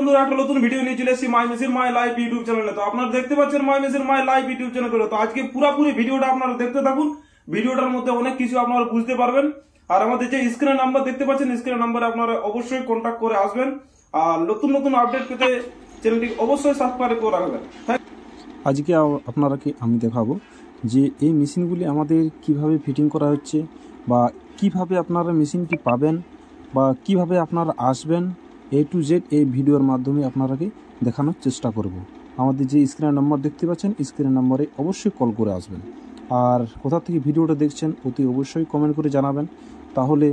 বন্ধুরা, একটা নতুন ভিডিও নিয়ে চলে এসেছি মাই মেশিন মাই লাইফ ইউটিউব চ্যানেলে। তো আপনারা দেখতে পাচ্ছেন মাই Machine My Life YouTube channel. তো আজকে পুরোপুরি ভিডিওটা আপনারা দেখতে থাকুন। ভিডিওটার মধ্যে অনেক কিছু আপনারা বুঝতে পারবেন। আর আমাদের যে স্ক্রিনে নাম্বার দেখতে পাচ্ছেন, স্ক্রিনে নাম্বারে আপনারা অবশ্যই কন্ট্যাক্ট করে আসবেন। আর নতুন নতুন আপডেট পেতে চ্যানেলটি অবশ্যই সাবস্ক্রাইব করে রাখবেন। আজকে আপনারাকে আমি দেখাবো যে এই মেশিনগুলি আমাদের কিভাবে ফিটিং করা হচ্ছে, বা কিভাবে আপনারা মেশিনটি পাবেন, বা কিভাবে আপনারা আসবেন, A to Z এই ভিডিওর মাধ্যমে আপনারাকে দেখানোর চেষ্টা করব। আমাদের যে স্ক্রিনের নাম্বার দেখতে পাচ্ছেন, স্ক্রিনের নাম্বারে অবশ্যই কল করে আসবেন। আর কোথা থেকে ভিডিওটা দেখছেন অতি অবশ্যই কমেন্ট করে জানাবেন, তাহলে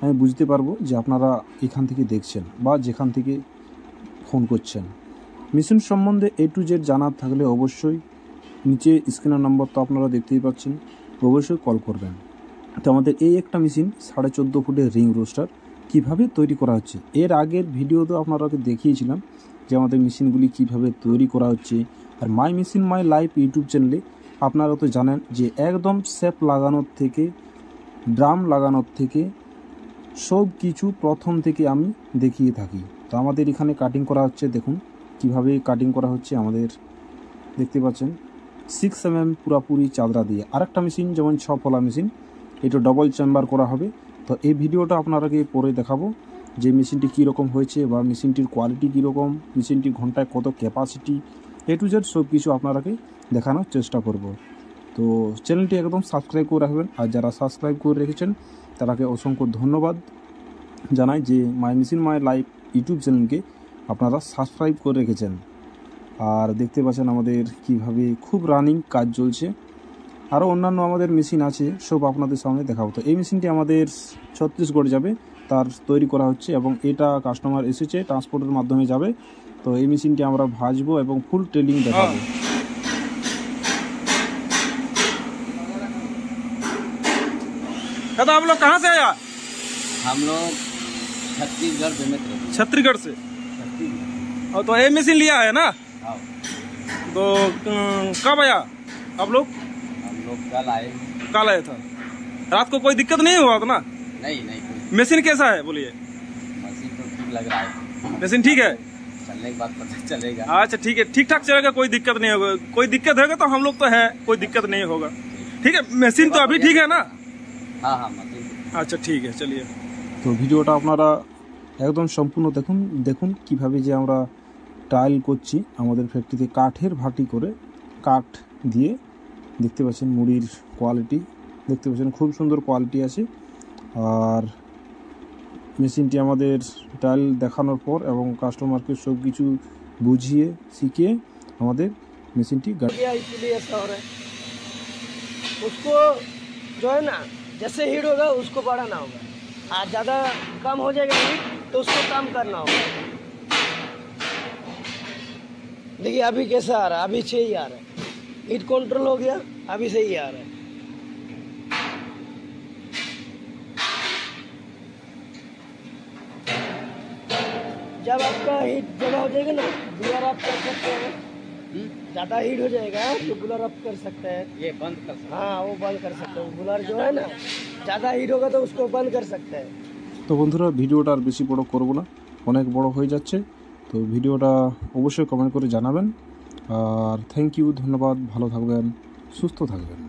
আমি বুঝতে পারবো যে আপনারা এখান থেকে দেখছেন বা যেখান থেকে ফোন করছেন। মেশিন সম্বন্ধে A to Z জানার থাকলে অবশ্যই নিচে স্ক্রিনের নাম্বার তো আপনারা দেখতেই পাচ্ছেন, অবশ্যই কল করবেন। তো আমাদের এই একটা মেশিন 14.5 ফুটের রিং রোস্টার কিভাবে তৈরি করা হচ্ছে, এর আগের ভিডিও তো আপনারাকে দেখিয়েছিলাম যে আমাদের মেশিনগুলি কিভাবে তৈরি করা হচ্ছে। আর My Machine My Life YouTube চ্যানেলে আপনারা তো জানেন যে একদম শেপ লাগানোর থেকে, ড্রাম লাগানোর থেকে সব কিছু প্রথম থেকে আমি দেখিয়ে থাকি। তো আমাদের এখানে কাটিং করা হচ্ছে, দেখুন কিভাবে কাটিং করা হচ্ছে। আমাদের দেখতে পাচ্ছেন 6 mm পুরাপুরি চাদরা দিয়ে। আরেকটা মেশিন যেমন 6 ফলা মেশিন, এটা ডবল চেম্বার করা হবে। তো এই ভিডিওটা আপনারাকে পরে দেখাবো যে মেশিনটি কীরকম হয়েছে, বা মেশিনটির কোয়ালিটি কীরকম, মেশিনটি ঘন্টায় কত ক্যাপাসিটি, A to Z সব কিছু আপনারাকে দেখানোর চেষ্টা করব। তো চ্যানেলটি একদম সাবস্ক্রাইব করে রাখবেন। আর যারা সাবস্ক্রাইব করে রেখেছেন তারাকে অসংখ্য ধন্যবাদ জানাই যে মাই মেশিন মাই লাইফ ইউটিউব চ্যানেলকে আপনারা সাবস্ক্রাইব করে রেখেছেন। আর দেখতে পাচ্ছেন আমাদের কিভাবে খুব রানিং কাজ চলছে। আরও অন্যান্য আমাদের মেশিন আছে, সব আপনাদের সামনে দেখাবো। তো এই মেশিনটি আমাদের ছত্তিশগড় যাবে, তার তৈরি করা হচ্ছে, এবং এটা কাস্টমার এসেছে ট্রান্সপোর্টের মাধ্যমে যাবে। তো এই মেশিনটি আমরা ভাজবো এবং ফুল ট্রেলিং দেখাবো। दादा आप लोग कहाँ से आया? हम लोग छत्तीसगढ़ छत्तीसगढ़ से। और तो ये मशीन लिया है ना? तो कब आया आप लोग? हम लोग कल आया था। रात को कोई दिक्कत नहीं हुआ था ना? नहीं। मशीन कैसा है बोलिए? मशीन तो ठीक लग रहा है। मशीन ठीक है, चलने के बाद पता चलेगा। अच्छा ठीक है, ठीक ठाक चलेगा, कोई दिक्कत नहीं होगा। कोई दिक्कत होगा तो हम लोग तो है, कोई दिक्कत नहीं होगा। ठीक है, मशीन तो अभी ठीक है ना? हाँ मशीन আচ্ছা ঠিক আছে, চলিয়ে। তো ভিডিওটা আপনারা একদম সম্পূর্ণ দেখুন কিভাবে যে আমরা টাইল করছি আমাদের ফ্যাক্টরিতে কাঠের ভাটি করে, কাঠ দিয়ে। দেখতে পাচ্ছেন মুড়ির কোয়ালিটি, দেখতে পাচ্ছেন খুব সুন্দর কোয়ালিটি আছে। আর মেশিনটি আমাদের টাইল দেখানোর পর এবং কাস্টমারকে সব কিছু বুঝিয়ে শিখিয়ে আমাদের মেশিনটি उसको जो है ना, जैसे हीट होगा उसको बढ़ाना होगा, और ज़्यादा कम हो जाएगा हीट तो उसको कम करना होगा। देखिए अभी कैसा आ रहा है, अभी सही आ रहा है, हीट कंट्रोल हो गया, अभी सही आ रहा है। जब आपका हीट ज़्यादा हो जाएगा ना, बुलर आप कर सकते हैं। ज़्यादा हीट हो जाएगा तो बुलर अप कर सकते हैं, ये बंद कर सकते हैं। हाँ वो बंद कर सकते हैं। बुलर जो है ना, ज़्यादा हीट होगा तो उसको बंद कर सकते हैं। তো বন্ধুরা, ভিডিওটা আর বেশি বড় করব না, অনেক বড় হয়ে যাচ্ছে। তো ভিডিওটা অবশ্যই কমেন্ট করে জানাবেন। আর থ্যাংক ইউ, ধন্যবাদ, ভালো থাকবেন, সুস্থ থাকবেন।